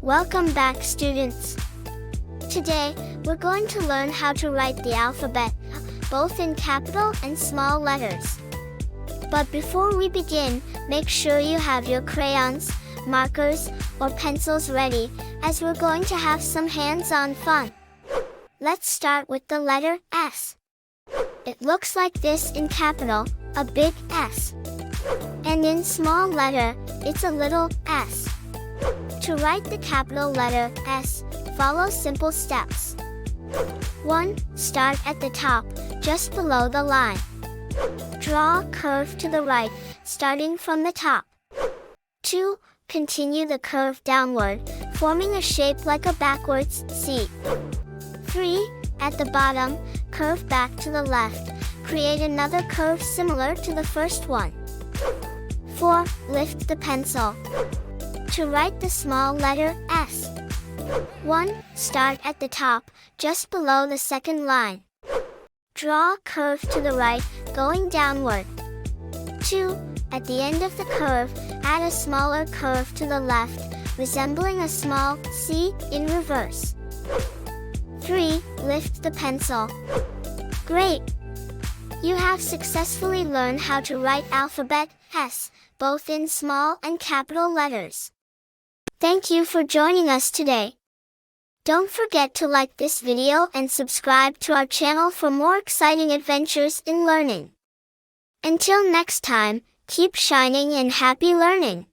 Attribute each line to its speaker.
Speaker 1: Welcome back, students. Today, we're going to learn how to write the alphabet, both in capital and small letters. But before we begin, make sure you have your crayons, markers, or pencils ready, as we're going to have some hands-on fun. Let's start with the letter S. It looks like this in capital, a big S. And in small letter, it's a little s. To write the capital letter S, follow simple steps. 1. Start at the top, just below the line. Draw a curve to the right, starting from the top. 2. Continue the curve downward, forming a shape like a backwards C. 3. At the bottom, curve back to the left. Create another curve similar to the first one. 4. Lift the pencil. To write the small letter S. 1. Start at the top, just below the second line. Draw a curve to the right, going downward. 2. At the end of the curve, add a smaller curve to the left, resembling a small C in reverse. 3. Lift the pencil. Great! You have successfully learned how to write alphabet S, both in small and capital letters. Thank you for joining us today. Don't forget to like this video and subscribe to our channel for more exciting adventures in learning. Until next time, keep shining and happy learning!